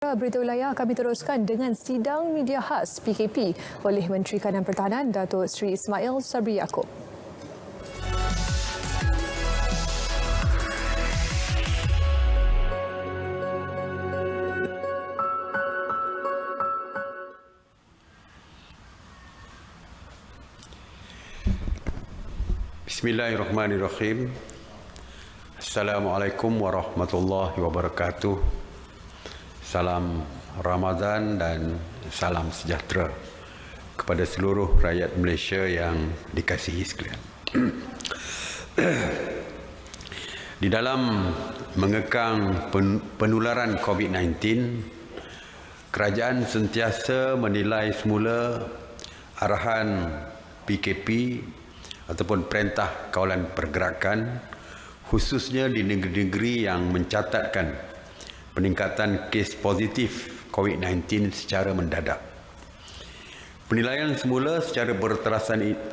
Berita wilayah kami teruskan dengan sidang media khas PKP oleh Menteri Kanan Pertahanan Datuk Seri Ismail Sabri Yaakob. Bismillahirrahmanirrahim. Assalamualaikum warahmatullahi wabarakatuh. Salam Ramadan dan salam sejahtera kepada seluruh rakyat Malaysia yang dikasihi sekalian. Di dalam mengekang penularan COVID-19, kerajaan sentiasa menilai semula arahan PKP ataupun Perintah Kawalan Pergerakan, khususnya di negeri-negeri yang mencatatkan peningkatan kes positif COVID-19 secara mendadak. Penilaian semula secara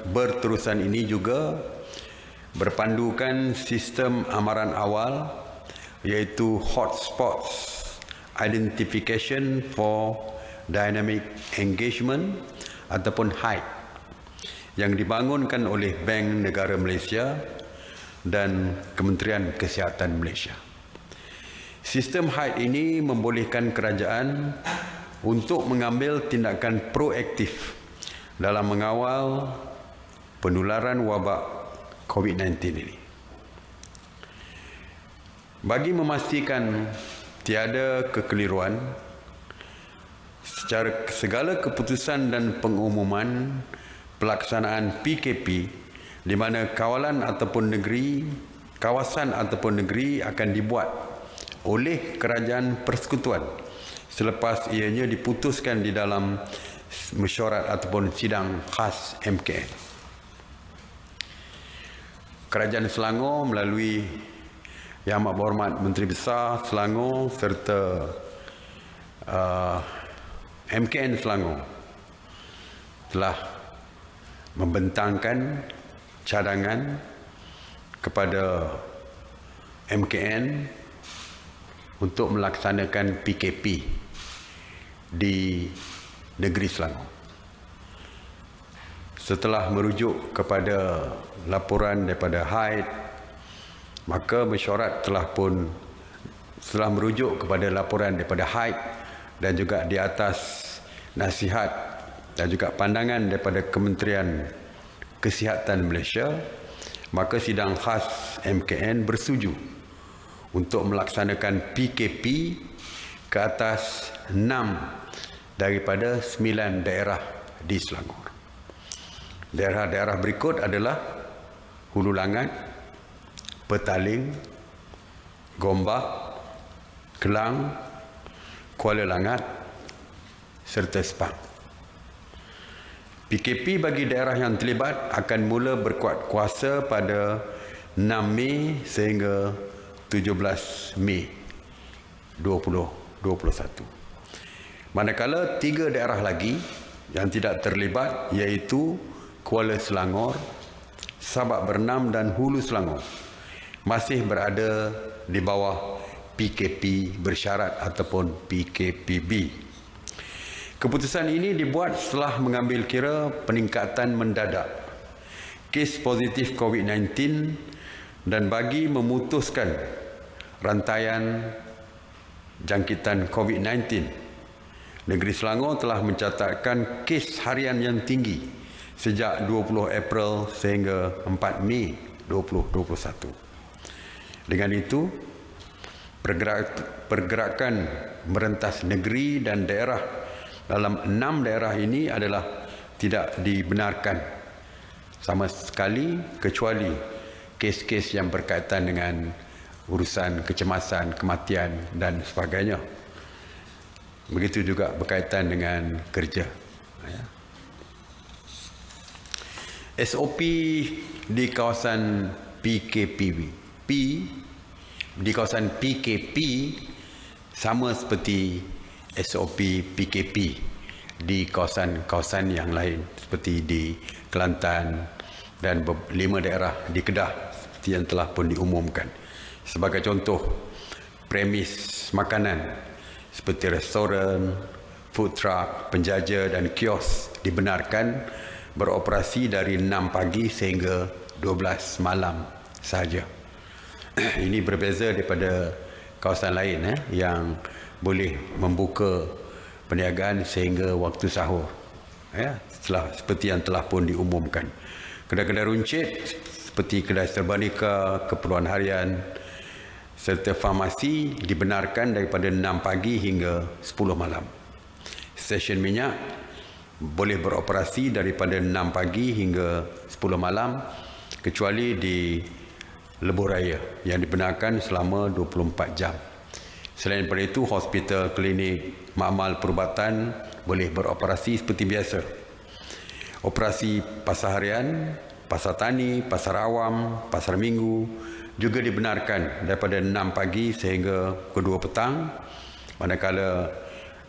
berterusan ini juga berpandukan sistem amaran awal, iaitu Hotspots Identification for Dynamic Engagement ataupun HIDE, yang dibangunkan oleh Bank Negara Malaysia dan Kementerian Kesihatan Malaysia. Sistem HIDE ini membolehkan kerajaan untuk mengambil tindakan proaktif dalam mengawal penularan wabak COVID-19 ini. Bagi memastikan tiada kekeliruan, secara segala keputusan dan pengumuman pelaksanaan PKP di mana kawasan ataupun negeri akan dibuat oleh Kerajaan Persekutuan selepas ianya diputuskan di dalam mesyuarat ataupun sidang khas MKN. Kerajaan Selangor melalui Yang Amat Berhormat Menteri Besar Selangor serta MKN Selangor telah membentangkan cadangan kepada MKN untuk melaksanakan PKP di negeri Selangor. Setelah merujuk kepada laporan daripada HIDE, maka mesyuarat setelah merujuk kepada laporan daripada HIDE dan juga di atas nasihat dan juga pandangan daripada Kementerian Kesihatan Malaysia, maka sidang khas MKN bersetuju untuk melaksanakan PKP ke atas 6 daripada 9 daerah di Selangor. Daerah-daerah berikut adalah Hulu Langat, Petaling, Gombak, Kelang, Kuala Langat serta Sepang. PKP bagi daerah yang terlibat akan mula berkuat kuasa pada 6 Mei sehingga 17 Mei 2021. Manakala 3 daerah lagi yang tidak terlibat, iaitu Kuala Selangor, Sabak Bernam dan Hulu Selangor, masih berada di bawah PKP bersyarat ataupun PKPB. Keputusan ini dibuat setelah mengambil kira peningkatan mendadak kes positif COVID-19 dan bagi memutuskan rantaian jangkitan COVID-19. Negeri Selangor telah mencatatkan kes harian yang tinggi sejak 20 April sehingga 4 Mei 2021. Dengan itu, pergerakan merentas negeri dan daerah dalam 6 daerah ini adalah tidak dibenarkan sama sekali, kecuali kes-kes yang berkaitan dengan urusan kecemasan, kematian dan sebagainya. Begitu juga berkaitan dengan kerja. SOP di kawasan di kawasan PKP sama seperti SOP PKP di kawasan-kawasan yang lain seperti di Kelantan dan 5 daerah di Kedah seperti yang telah pun diumumkan. Sebagai contoh, premis makanan seperti restoran, food truck, penjaja dan kios dibenarkan beroperasi dari 6 pagi sehingga 12 malam sahaja. Ini berbeza daripada kawasan lain yang boleh membuka perniagaan sehingga waktu sahur. Seperti yang telah pun diumumkan. Kedai-kedai runcit seperti kedai serbanika, keperluan harian serta farmasi dibenarkan daripada 6 pagi hingga 10 malam. Stesen minyak boleh beroperasi daripada 6 pagi hingga 10 malam kecuali di lebuh raya yang dibenarkan selama 24 jam. Selain daripada itu, hospital, klinik, makmal perubatan boleh beroperasi seperti biasa. Operasi pasar harian, pasar tani, pasar awam, pasar minggu juga dibenarkan daripada 6 pagi sehingga ke 2 petang. Manakala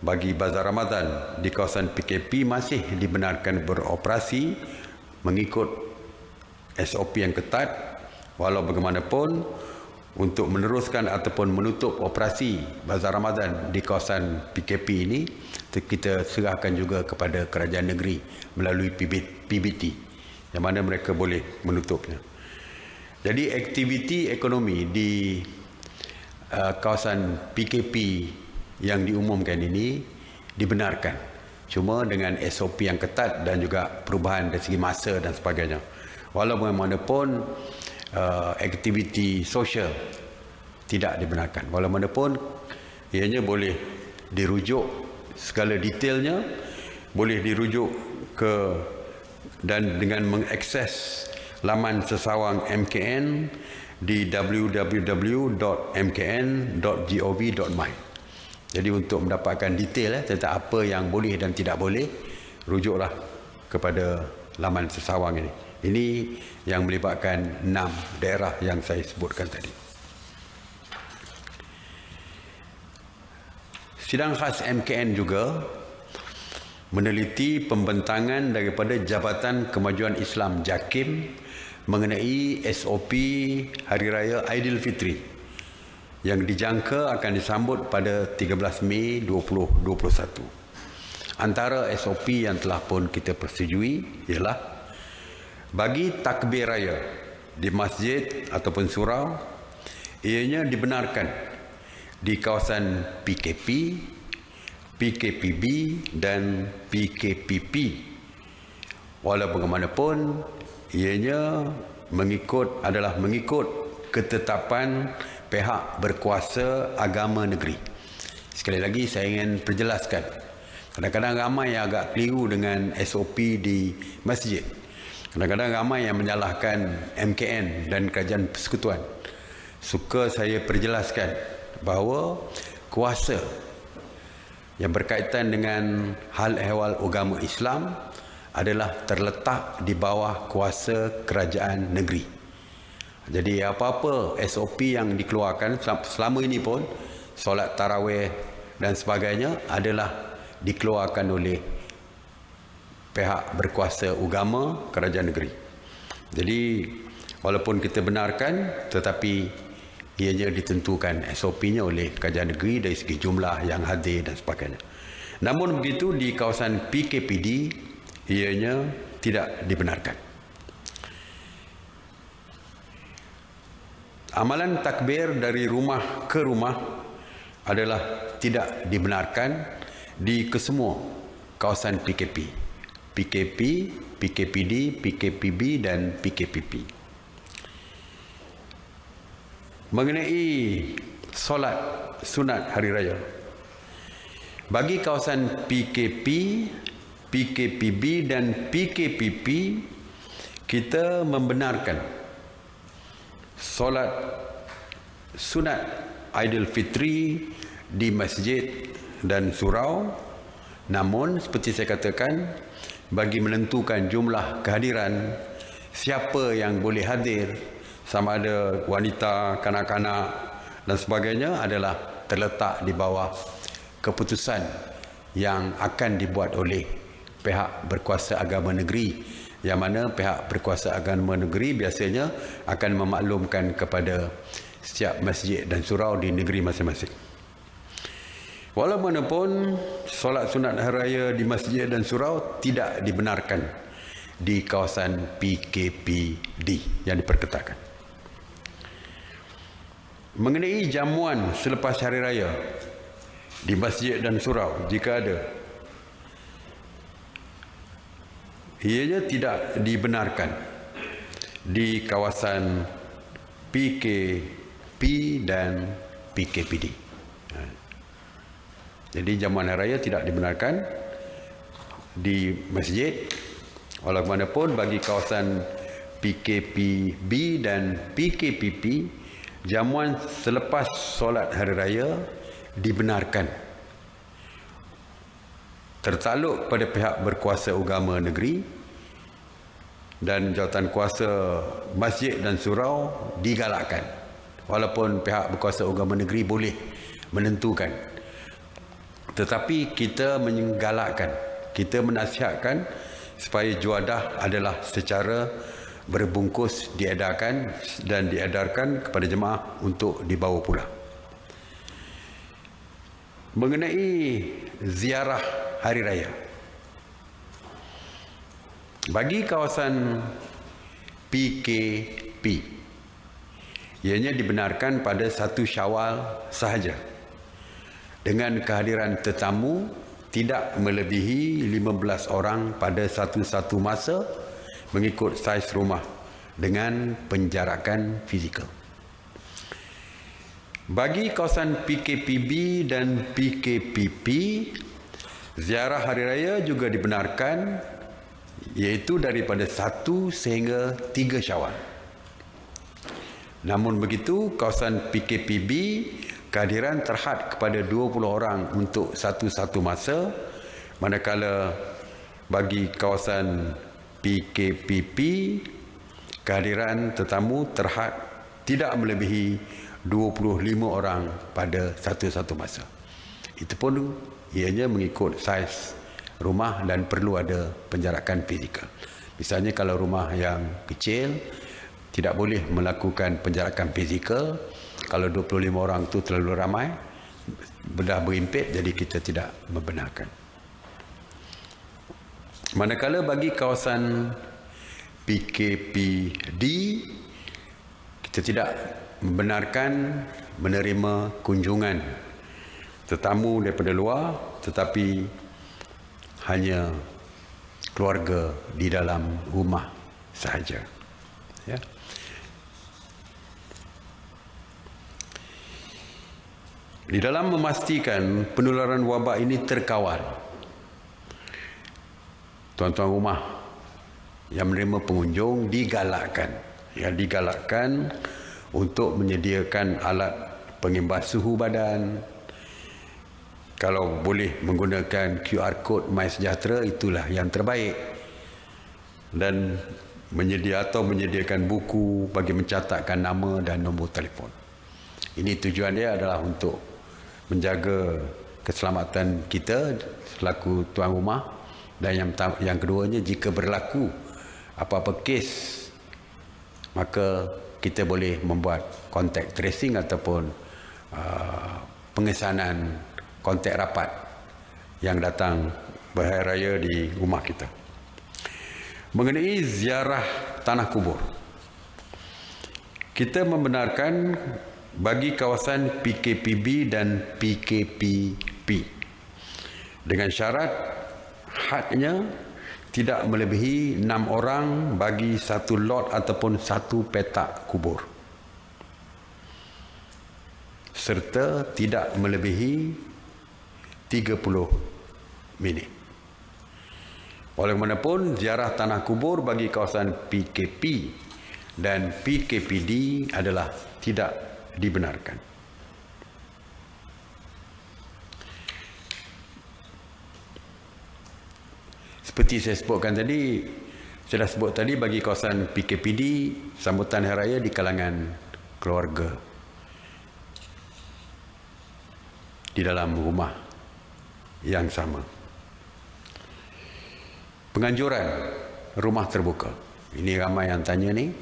bagi bazar Ramadan di kawasan PKP masih dibenarkan beroperasi mengikut SOP yang ketat. Walau bagaimanapun, untuk meneruskan ataupun menutup operasi bazar Ramadan di kawasan PKP ini, kita serahkan juga kepada kerajaan negeri melalui PBT, yang mana mereka boleh menutupnya. Jadi aktiviti ekonomi di kawasan PKP yang diumumkan ini dibenarkan, cuma dengan SOP yang ketat dan juga perubahan dari segi masa dan sebagainya. Walau bagaimanapun, aktiviti sosial tidak dibenarkan. Walaupun ianya boleh dirujuk segala detailnya, boleh dirujuk ke dan dengan mengakses laman sesawang MKN di www.mkn.gov.my. Jadi untuk mendapatkan detail tentang apa yang boleh dan tidak boleh, rujuklah kepada laman sesawang ini. Ini yang melibatkan 6 daerah yang saya sebutkan tadi. Sidang khas MKN juga meneliti pembentangan daripada Jabatan Kemajuan Islam JAKIM mengenai SOP Hari Raya Aidilfitri yang dijangka akan disambut pada 13 Mei 2021. Antara SOP yang telah pun kita persetujui ialah bagi takbir raya di masjid ataupun surau, ianya dibenarkan di kawasan PKP, PKPB dan PKPP. Walau bagaimanapun, ianya adalah mengikut ketetapan pihak berkuasa agama negeri. Sekali lagi saya ingin perjelaskan, kadang-kadang ramai yang agak keliru dengan SOP di masjid. Kadang-kadang ramai yang menyalahkan MKN dan Kerajaan Persekutuan. Suka saya perjelaskan bahawa kuasa yang berkaitan dengan hal ehwal agama Islam adalah terletak di bawah kuasa kerajaan negeri. Jadi apa-apa SOP yang dikeluarkan selama ini pun, solat tarawih dan sebagainya adalah dikeluarkan oleh pihak berkuasa agama kerajaan negeri. Jadi walaupun kita benarkan, tetapi ianya ditentukan SOP-nya oleh kerajaan negeri dari segi jumlah yang hadir dan sebagainya. Namun begitu di kawasan PKPD ianya tidak dibenarkan. Amalan takbir dari rumah ke rumah adalah tidak dibenarkan di kesemua kawasan PKP. PKP, PKPD, PKPB dan PKPP. Mengenai solat sunat hari raya, bagi kawasan PKP, PKPB dan PKPP, kita membenarkan solat sunat Aidilfitri di masjid dan surau. Namun seperti saya katakan, bagi menentukan jumlah kehadiran, siapa yang boleh hadir, sama ada wanita, kanak-kanak dan sebagainya, adalah terletak di bawah keputusan yang akan dibuat oleh pihak berkuasa agama negeri, yang mana pihak berkuasa agama negeri biasanya akan memaklumkan kepada setiap masjid dan surau di negeri masing-masing. Walaupun solat sunat hari raya di masjid dan surau tidak dibenarkan di kawasan PKPD yang diperketatkan. Mengenai jamuan selepas hari raya di masjid dan surau, jika ada, ianya tidak dibenarkan di kawasan PKP dan PKPD. Jadi jamuan hari raya tidak dibenarkan di masjid. Walaupun bagi kawasan PKPB dan PKPP, jamuan selepas solat hari raya dibenarkan. Tertakluk pada pihak berkuasa agama negeri dan jawatan kuasa masjid dan surau digalakkan. Walaupun pihak berkuasa agama negeri boleh menentukan, tetapi kita menggalakkan, kita menasihatkan supaya juadah adalah secara berbungkus diedarkan dan diedarkan kepada jemaah untuk dibawa pulang. Mengenai ziarah hari raya, bagi kawasan PKP, ianya dibenarkan pada 1 Syawal sahaja, dengan kehadiran tetamu tidak melebihi 15 orang pada satu-satu masa mengikut saiz rumah dengan penjarakan fizikal. Bagi kawasan PKPB dan PKPP, ziarah hari raya juga dibenarkan, iaitu daripada 1 sehingga 3 Syawal. Namun begitu, kawasan PKPB kehadiran terhad kepada 20 orang untuk satu-satu masa, manakala bagi kawasan PKPP kehadiran tetamu terhad tidak melebihi 25 orang pada satu-satu masa. Itu pun ianya mengikut saiz rumah dan perlu ada penjarakan fizikal. Misalnya kalau rumah yang kecil tidak boleh melakukan penjarakan fizikal. Kalau 25 orang itu terlalu ramai, bedah berimpit, jadi kita tidak membenarkan. Manakala bagi kawasan PKPD, kita tidak membenarkan menerima kunjungan tetamu daripada luar, tetapi hanya keluarga di dalam rumah sahaja. Ya. Di dalam memastikan penularan wabak ini terkawal, tuan-tuan rumah yang menerima pengunjung digalakkan untuk menyediakan alat pengimbas suhu badan. Kalau boleh menggunakan QR code MySejahtera, itulah yang terbaik. Dan menyediakan buku bagi mencatatkan nama dan nombor telefon. Ini tujuan dia adalah untuk menjaga keselamatan kita selaku tuan rumah, dan yang keduanya, jika berlaku apa-apa kes, maka kita boleh membuat kontak tracing ataupun pengesanan kontak rapat yang datang berhari raya di rumah kita. Mengenai ziarah tanah kubur, kita membenarkan bagi kawasan PKPB dan PKPP dengan syarat hadnya tidak melebihi 6 orang bagi satu lot ataupun satu petak kubur, serta tidak melebihi 30 minit. Walaupun ziarah tanah kubur bagi kawasan PKP dan PKPD adalah tidak dibenarkan. Seperti saya sebutkan tadi, saya dah sebut tadi, bagi kawasan PKPD, sambutan hari raya di kalangan keluarga di dalam rumah yang sama. Penganjuran rumah terbuka, ini ramai yang tanya ni.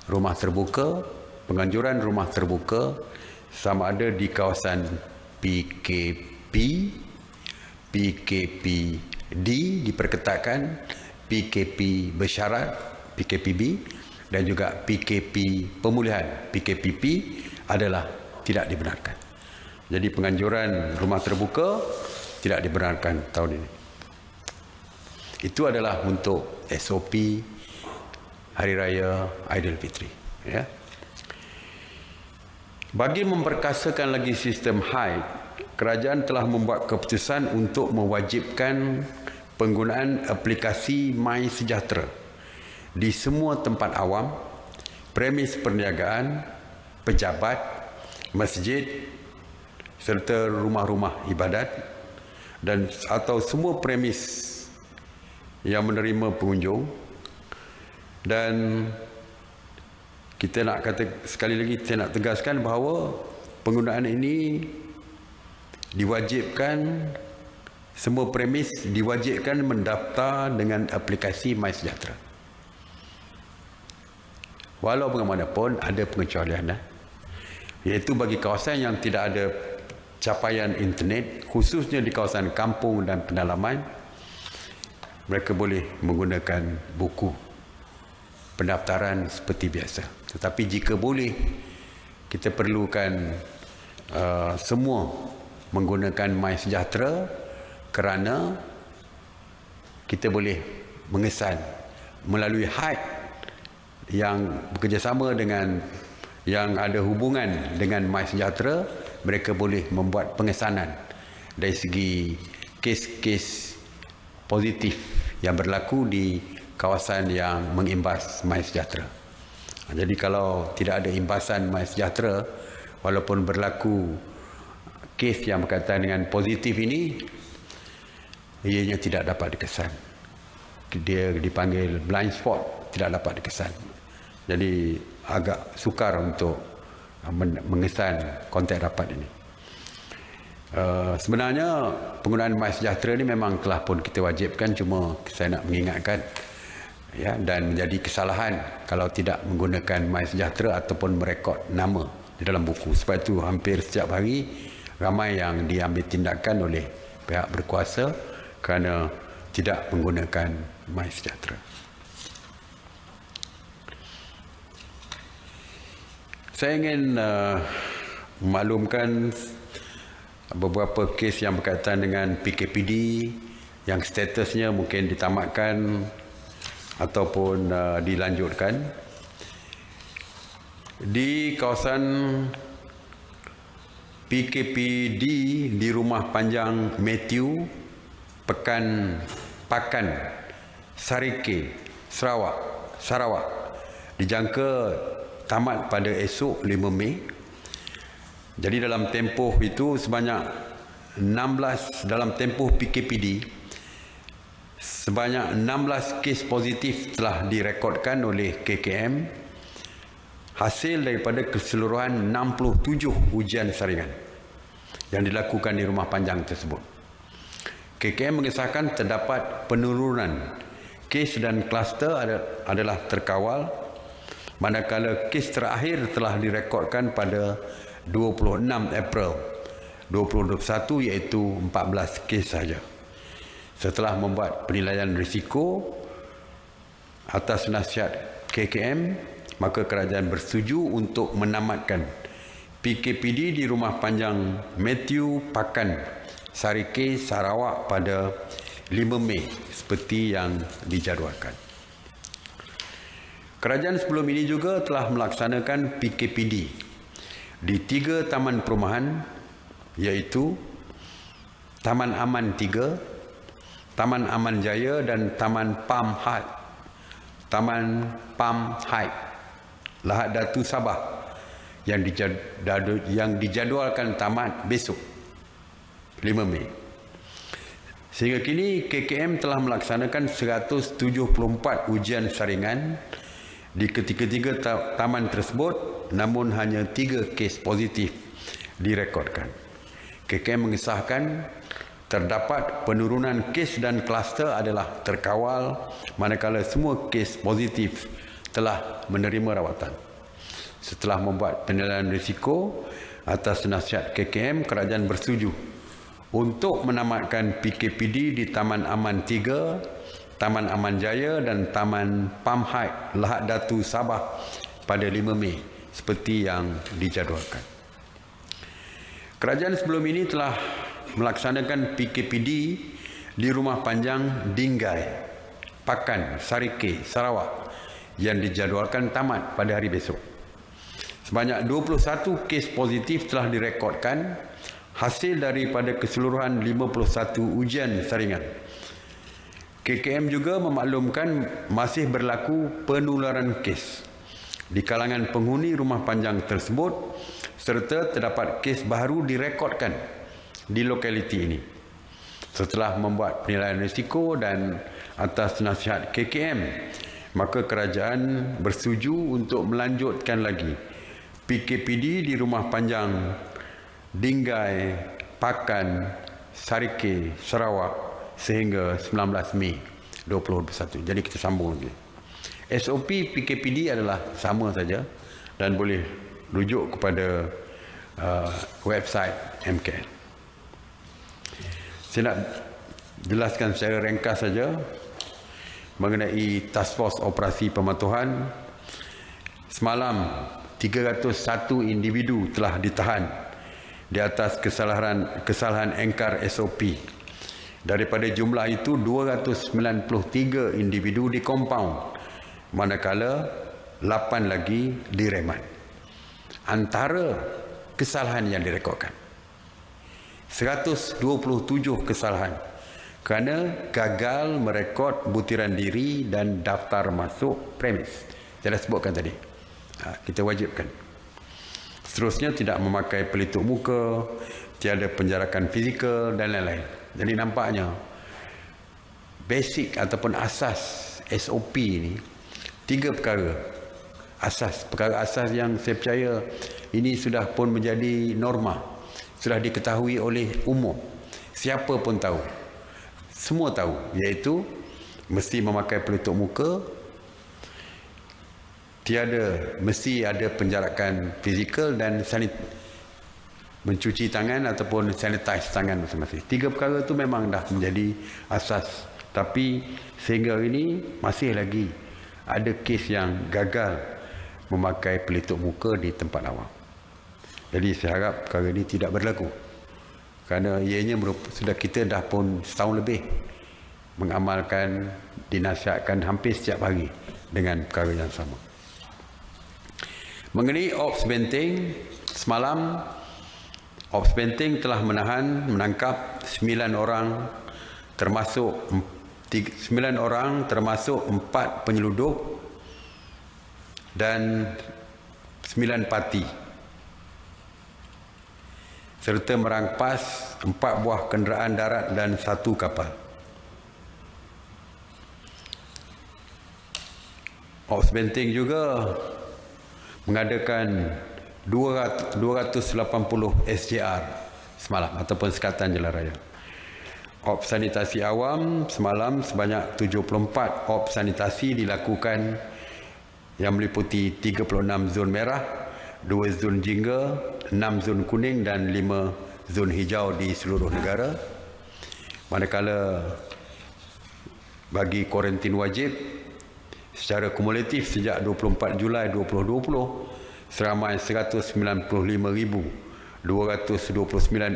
Rumah terbuka, penganjuran rumah terbuka sama ada di kawasan PKP PKPD diperketatkan, PKP bersyarat, PKPB, dan juga PKP pemulihan, PKPP adalah tidak dibenarkan. Jadi penganjuran rumah terbuka tidak dibenarkan tahun ini. Itu adalah untuk SOP Hari Raya Aidilfitri. Ya. Bagi memperkasakan lagi sistem haid, kerajaan telah membuat keputusan untuk mewajibkan penggunaan aplikasi MySejahtera di semua tempat awam, premis perniagaan, pejabat, masjid serta rumah-rumah ibadat dan atau semua premis yang menerima pengunjung. Dan kita nak kata sekali lagi, kita nak tegaskan bahawa penggunaan ini diwajibkan, semua premis diwajibkan mendaftar dengan aplikasi MySejahtera. Walau bagaimanapun ada pengecualian, iaitu bagi kawasan yang tidak ada capaian internet, khususnya di kawasan kampung dan pedalaman, mereka boleh menggunakan buku pendaftaran seperti biasa. Tetapi jika boleh, kita perlukan semua menggunakan MySejahtera kerana kita boleh mengesan melalui haid yang bekerjasama dengan yang ada hubungan dengan MySejahtera. Mereka boleh membuat pengesanan dari segi kes-kes positif yang berlaku di kawasan yang mengimbas MySejahtera. Jadi kalau tidak ada imbasan MySejahtera, walaupun berlaku kes yang berkaitan dengan positif ini, ianya tidak dapat dikesan. Dia dipanggil blind spot, tidak dapat dikesan. Jadi agak sukar untuk mengesan kontak rapat ini. Sebenarnya penggunaan MySejahtera ini memang telah pun kita wajibkan, cuma saya nak mengingatkan, ya, dan menjadi kesalahan kalau tidak menggunakan MySejahtera ataupun merekod nama di dalam buku. Sebab itu hampir setiap hari ramai yang diambil tindakan oleh pihak berkuasa kerana tidak menggunakan MySejahtera. Saya ingin memaklumkan beberapa kes yang berkaitan dengan PKPD yang statusnya mungkin ditamatkan ataupun dilanjutkan. Di kawasan PKPD di Rumah Panjang Matthew, Pakan, Sarike, Sarawak dijangka tamat pada esok 5 Mei. Jadi dalam tempoh itu sebanyak 16, dalam tempoh PKPD sebanyak 16 kes positif telah direkodkan oleh KKM hasil daripada keseluruhan 67 ujian saringan yang dilakukan di rumah panjang tersebut. KKM mengesahkan terdapat penurunan kes dan kluster adalah terkawal, manakala kes terakhir telah direkodkan pada 26 April 2021 iaitu 14 kes sahaja. Setelah membuat penilaian risiko atas nasihat KKM, maka kerajaan bersetuju untuk menamatkan PKPD di Rumah Panjang Matthew, Pakan, Sarike, Sarawak pada 5 Mei seperti yang dijadualkan. Kerajaan sebelum ini juga telah melaksanakan PKPD di 3 taman perumahan, iaitu Taman Aman 3, Taman Aman Jaya dan Taman Palm Heights, Lahad Datu, Sabah, yang dijadualkan tamat besok 5 Mei. Sehingga kini KKM telah melaksanakan 174 ujian saringan di ketiga-tiga taman tersebut, namun hanya 3 kes positif direkodkan. KKM mengesahkan terdapat penurunan kes dan kluster adalah terkawal, manakala semua kes positif telah menerima rawatan. Setelah membuat penilaian risiko atas nasihat KKM, kerajaan bersetuju untuk menamatkan PKPD di Taman Aman 3, Taman Aman Jaya dan Taman Palm Heights, Lahad Datu, Sabah pada 5 Mei seperti yang dijadualkan. Kerajaan sebelum ini telah melaksanakan PKPD di Rumah Panjang Dinggai, Pakan, Sarike, Sarawak yang dijadualkan tamat pada hari besok. Sebanyak 21 kes positif telah direkodkan hasil daripada keseluruhan 51 ujian saringan. KKM juga memaklumkan masih berlaku penularan kes di kalangan penghuni rumah panjang tersebut serta terdapat kes baru direkodkan di lokaliti ini. Setelah membuat penilaian risiko dan atas nasihat KKM, maka kerajaan bersetuju untuk melanjutkan lagi PKPD di rumah panjang Dinggai, Pakan, Sarike, Sarawak sehingga 19 Mei 2021. Jadi kita sambung lagi. SOP PKPD adalah sama saja dan boleh rujuk kepada website MKN. Saya nak jelaskan secara ringkas saja mengenai Task Force Operasi Pematuhan. Semalam 301 individu telah ditahan di atas kesalahan engkar SOP. Daripada jumlah itu 293 individu di kompaun, manakala 8 lagi direman. Antara kesalahan yang direkodkan 127 kesalahan kerana gagal merekod butiran diri dan daftar masuk premis. Saya dah sebutkan tadi. Kita wajibkan. Seterusnya tidak memakai pelitup muka, tiada penjarakan fizikal dan lain-lain. Jadi nampaknya basic ataupun asas SOP ni 3 perkara. Perkara asas yang saya percaya ini sudah pun menjadi norma, sudah diketahui oleh umum. Siapa pun tahu. Semua tahu, iaitu mesti memakai pelitup muka, mesti ada penjarakan fizikal dan mencuci tangan ataupun sanitize tangan masing-masing. 3 perkara itu memang dah menjadi asas. Tapi sehingga ini masih lagi ada kes yang gagal memakai pelitup muka di tempat awam. Jadi saya harap perkara ini tidak berlaku. Kerana ianya sudah kita dah pun setahun lebih mengamalkan, dinasihatkan hampir setiap hari dengan perkara yang sama. Mengenai Ops Benteng, semalam Ops Benteng telah menangkap 9 orang termasuk 4 penyeludup dan 9 parti, serta merampas 4 buah kenderaan darat dan 1 kapal. Ops Benteng juga mengadakan 280 SJR semalam ataupun Sekatan Jalan Raya. Ops sanitasi awam semalam sebanyak 74 ops sanitasi dilakukan yang meliputi 36 zon merah, 2 zon jingga, 6 zon kuning dan 5 zon hijau di seluruh negara. Manakala bagi kuarantin wajib secara kumulatif sejak 24 Julai 2020, seramai 195,229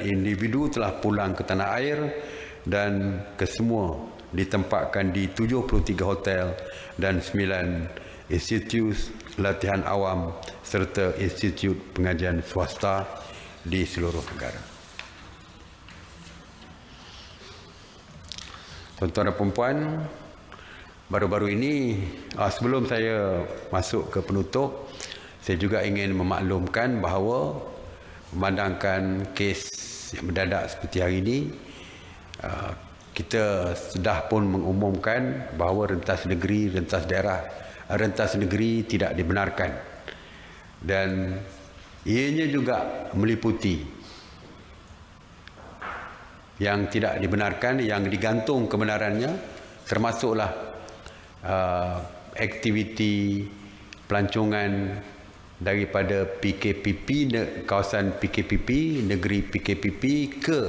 individu telah pulang ke tanah air dan kesemua ditempatkan di 73 hotel dan 9 institut latihan awam serta institut pengajian swasta di seluruh negara. Tuan-tuan dan puan-puan, baru-baru ini, sebelum saya masuk ke penutup, saya juga ingin memaklumkan bahawa memandangkan kes yang mendadak seperti hari ini, kita sudah pun mengumumkan bahawa rentas negeri, rentas negeri tidak dibenarkan. Dan ianya juga meliputi yang tidak dibenarkan, yang digantung kebenarannya, termasuklah aktiviti pelancongan daripada PKPP, kawasan PKPP, negeri PKPP ke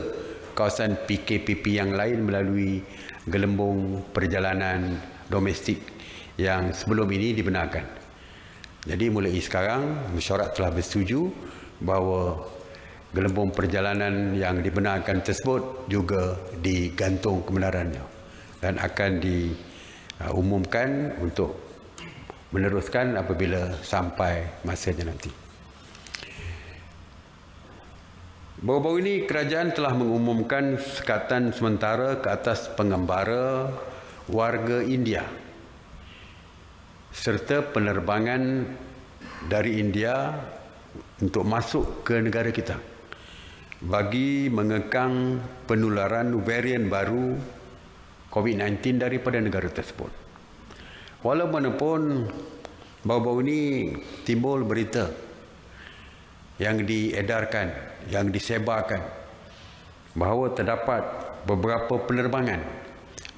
kawasan-kawasan PKPP yang lain melalui gelembung perjalanan domestik yang sebelum ini dibenarkan. Jadi mulai sekarang mesyuarat telah bersetuju bahawa gelembung perjalanan yang dibenarkan tersebut juga digantung kebenarannya dan akan diumumkan untuk meneruskan apabila sampai masanya nanti. Baru-baru ini kerajaan telah mengumumkan sekatan sementara ke atas pengembara warga India serta penerbangan dari India untuk masuk ke negara kita bagi mengekang penularan varian baru COVID-19 daripada negara tersebut. Walaupun baru-baru ini timbul berita yang diedarkan, yang disebarkan bahawa terdapat beberapa penerbangan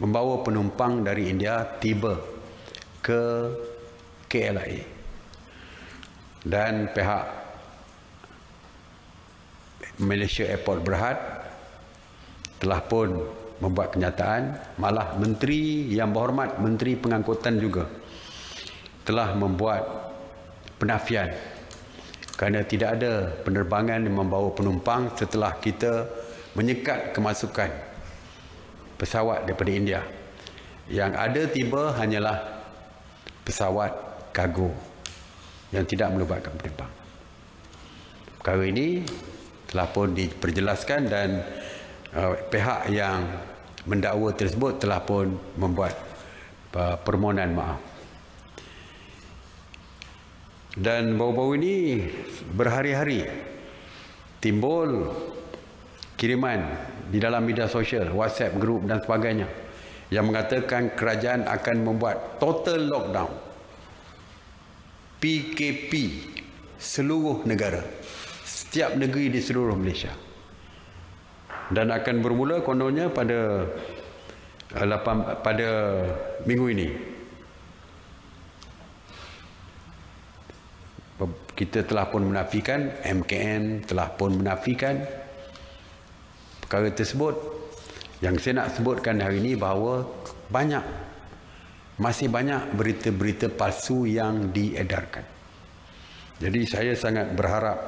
membawa penumpang dari India tiba ke KLIA dan pihak Malaysia Airport Berhad telah pun membuat kenyataan, malah Menteri yang berhormat, Menteri Pengangkutan juga telah membuat penafian kerana tidak ada penerbangan yang membawa penumpang setelah kita menyekat kemasukan pesawat daripada India. Yang ada tiba hanyalah pesawat kargo yang tidak melibatkan penumpang. Perkara ini telah pun diperjelaskan dan pihak yang mendakwa tersebut telah pun membuat permohonan maaf. Dan baru-baru ini berhari-hari timbul kiriman di dalam media sosial, WhatsApp group dan sebagainya yang mengatakan kerajaan akan membuat total lockdown PKP seluruh negara, setiap negeri di seluruh Malaysia, dan akan bermula kononnya pada minggu ini. Kita telah pun menafikan, MKN telah pun menafikan perkara tersebut. Yang saya nak sebutkan hari ini bahawa masih banyak berita-berita palsu yang diedarkan. Jadi saya sangat berharap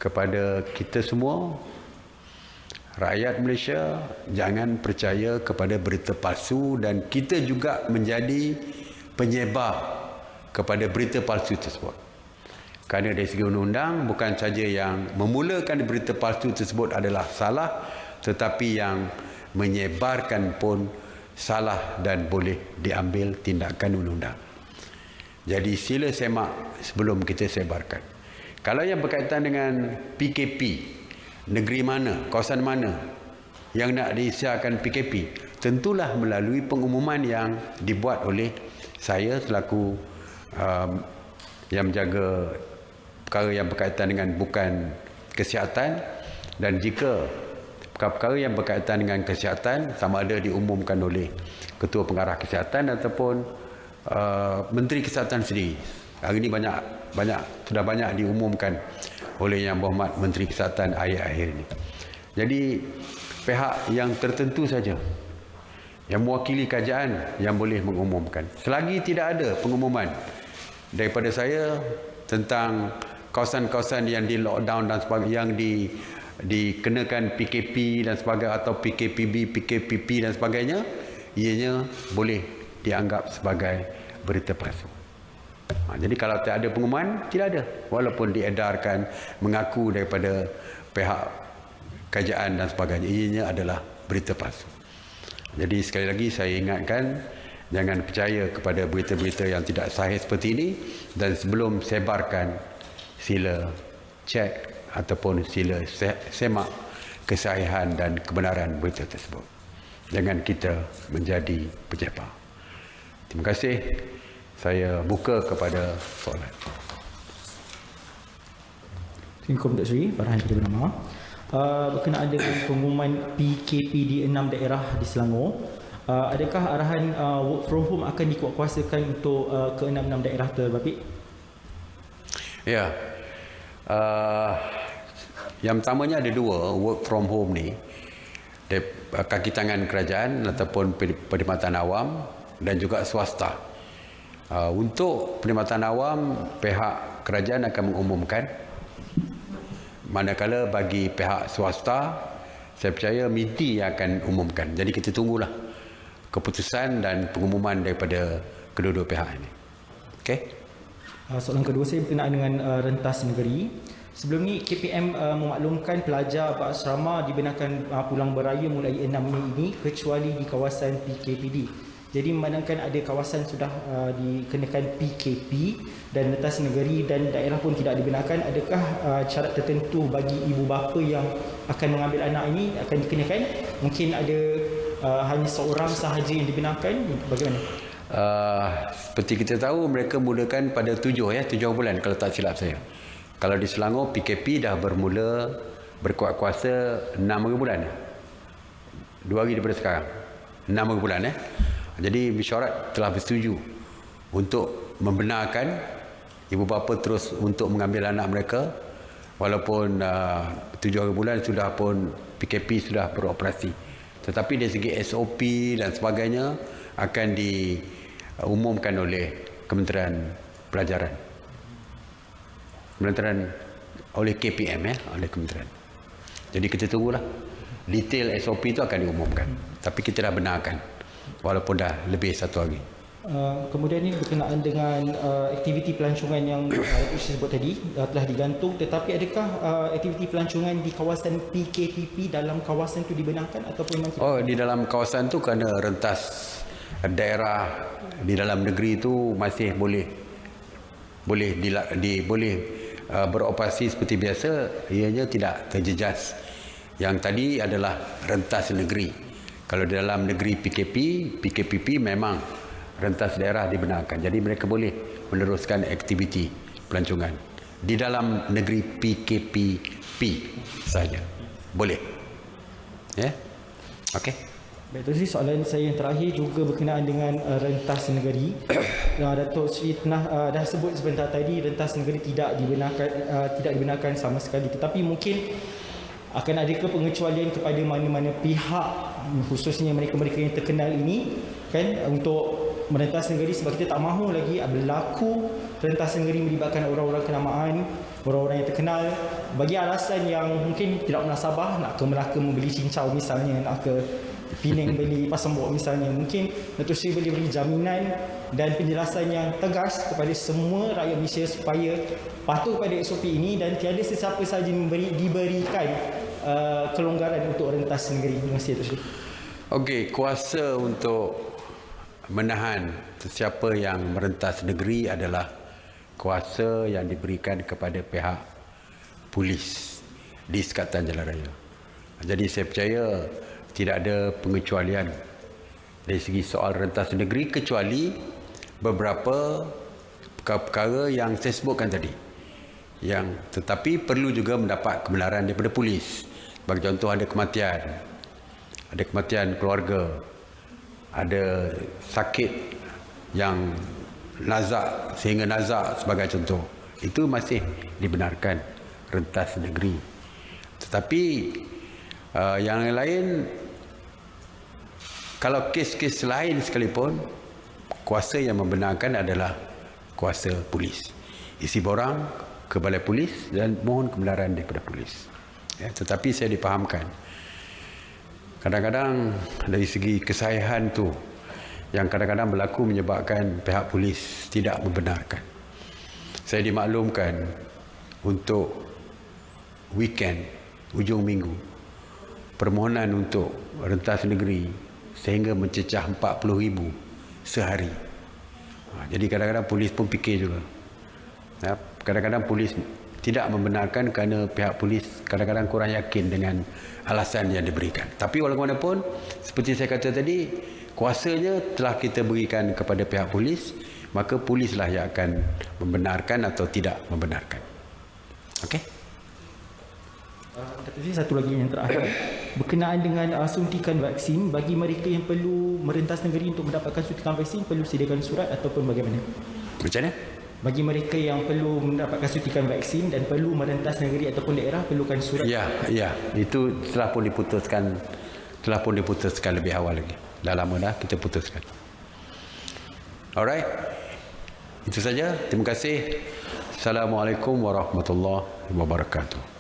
kepada kita semua, rakyat Malaysia, jangan percaya kepada berita palsu dan kita juga menjadi penyebar kepada berita palsu tersebut. Kerana dari segi undang-undang, bukan saja yang memulakan berita palsu tersebut adalah salah, tetapi yang menyebarkan pun salah dan boleh diambil tindakan undang-undang. Jadi sila semak sebelum kita sebarkan. Kalau yang berkaitan dengan PKP, negeri mana, kawasan mana yang nak diisiakan PKP, tentulah melalui pengumuman yang dibuat oleh saya selaku yang menjaga perkara yang berkaitan dengan bukan kesihatan, dan jika perkara yang berkaitan dengan kesihatan sama ada diumumkan oleh Ketua Pengarah Kesihatan ataupun Menteri Kesihatan sendiri. Hari ini sudah banyak diumumkan oleh Yang Berhormat Menteri Kesihatan akhir-akhir ini. Jadi pihak yang tertentu saja yang mewakili kerajaan yang boleh mengumumkan. Selagi tidak ada pengumuman daripada saya tentang kawasan-kawasan yang di lockdown dan sebagainya, yang dikenakan PKP dan sebagainya, atau PKPB, PKPP dan sebagainya, ianya boleh dianggap sebagai berita palsu. Jadi kalau tak ada pengumuman, tidak ada. Walaupun diedarkan mengaku daripada pihak kerajaan dan sebagainya, ianya adalah berita palsu. Jadi sekali lagi saya ingatkan, jangan percaya kepada berita-berita yang tidak sahih seperti ini, dan sebelum sebarkan, sila cek ataupun sila semak kesahihan dan kebenaran berita tersebut. Jangan kita menjadi penyebar. Terima kasih. Saya buka kepada soalan. Assalamualaikum Dr. Sri, Farhan Puteri Bernama. Berkenaan dengan pengumuman PKP di 6 daerah di Selangor, adakah arahan work from home akan dikuatkuasakan untuk ke 6 daerah terbabit? Ya. Yang pertamanya ada dua work from home ni. kaki tangan kerajaan ataupun perkhidmatan awam dan juga swasta. Untuk perkhidmatan awam, pihak kerajaan akan mengumumkan, manakala bagi pihak swasta, saya percaya MITI yang akan umumkan. Jadi kita tunggulah keputusan dan pengumuman daripada kedua-dua pihak ini. Okey? Soalan kedua saya berkenaan dengan rentas negeri. Sebelum ni KPM memaklumkan pelajar berasrama dibenarkan pulang beraya mulai 6 Mei ini kecuali di kawasan PKPD. Jadi memandangkan ada kawasan sudah dikenakan PKP dan rentas negeri dan daerah pun tidak dibenarkan, adakah syarat tertentu bagi ibu bapa yang akan mengambil anak ini akan dikenakan? Mungkin ada hanya seorang sahaja yang dibenarkan, bagaimana? Seperti kita tahu, mereka mulakan pada 7 bulan kalau tak silap saya. Kalau di Selangor, PKP dah bermula berkuat kuasa 6 bulan. 2 hari daripada sekarang. 6 bulan. Jadi mesyuarat telah bersetuju untuk membenarkan ibu bapa terus untuk mengambil anak mereka walaupun 7 bulan sudah pun PKP sudah beroperasi. Tetapi dari segi SOP dan sebagainya akan diumumkan oleh Kementerian Pelajaran. Oleh KPM oleh Kementerian. Jadi kita tunggulah. Detail SOP itu akan diumumkan. Tapi kita dah benarkan walaupun dah lebih 1 hari. Kemudian ini berkenaan dengan aktiviti pelancongan yang saya sebut tadi telah digantung, tetapi adakah aktiviti pelancongan di kawasan PKPP dalam kawasan itu dibenarkan ataupun memang tidak? Di dalam kawasan tu kerana rentas daerah di dalam negeri itu masih boleh beroperasi seperti biasa, ianya tidak terjejas. Yang tadi adalah rentas negeri. Kalau di dalam negeri PKPP memang rentas daerah dibenarkan. Jadi mereka boleh meneruskan aktiviti pelancongan di dalam negeri PKPP saja. Boleh. Ya? Okey. Baik, terus soalan saya yang terakhir juga berkenaan dengan rentas negeri. Datuk Seri dah sebut sebentar tadi rentas negeri tidak dibenarkan sama sekali. Tetapi mungkin akan adakah pengecualian kepada mana-mana pihak, khususnya mereka-mereka yang terkenal ini, kan, untuk merentas negeri, sebab kita tak mahu lagi berlaku rentas negeri melibatkan orang-orang kenamaan, orang-orang yang terkenal bagi alasan yang mungkin tidak munasabah, nak ke Melaka membeli cincau misalnya, nak ke Penang beli pasambok misalnya. Mungkin Datuk Seri boleh beri jaminan dan penjelasan yang tegas kepada semua rakyat Malaysia supaya patuh pada SOP ini dan tiada sesiapa sahaja diberikan kelonggaran untuk rentas negeri. Terima kasih, Datuk Seri. Okey, kuasa untuk menahan sesiapa yang merentas negeri adalah kuasa yang diberikan kepada pihak polis di Sekatan Jalan Raya. Jadi saya percaya tidak ada pengecualian dari segi soal rentas negeri kecuali beberapa perkara yang saya sebutkan tadi. Tetapi perlu juga mendapat kebenaran daripada polis. Bagi contoh ada kematian keluarga, ada sakit yang nazak sehingga nazak sebagai contoh. Itu masih dibenarkan rentas negeri. Tetapi yang lain, kalau kes-kes lain sekalipun, kuasa yang membenarkan adalah kuasa polis. Isi borang ke balai polis dan mohon kebenaran daripada polis. Tetapi saya dipahamkan, kadang-kadang dari segi kesahihan tu yang kadang-kadang berlaku menyebabkan pihak polis tidak membenarkan. Saya dimaklumkan untuk weekend, ujung minggu, permohonan untuk rentas negeri sehingga mencecah 40,000 sehari. Jadi kadang-kadang polis pun fikir juga. Kadang-kadang polis tidak membenarkan kerana pihak polis kadang-kadang kurang yakin dengan alasan yang diberikan. Tapi walaupun seperti saya kata tadi, kuasanya telah kita berikan kepada pihak polis, maka polislah yang akan membenarkan atau tidak membenarkan. Okey? Satu lagi yang terakhir berkenaan dengan suntikan vaksin, bagi mereka yang perlu merentas negeri untuk mendapatkan suntikan vaksin perlu sediakan surat ataupun bagaimana? Macam mana? Bagi mereka yang perlu mendapatkan suntikan vaksin dan perlu merentas negeri ataupun daerah perlukan surat. Ya, itu telah pun diputuskan telah pun diputuskan lebih awal lagi. Dah lama dah kita putuskan. Alright. Itu saja. Terima kasih. Assalamualaikum warahmatullahi wabarakatuh.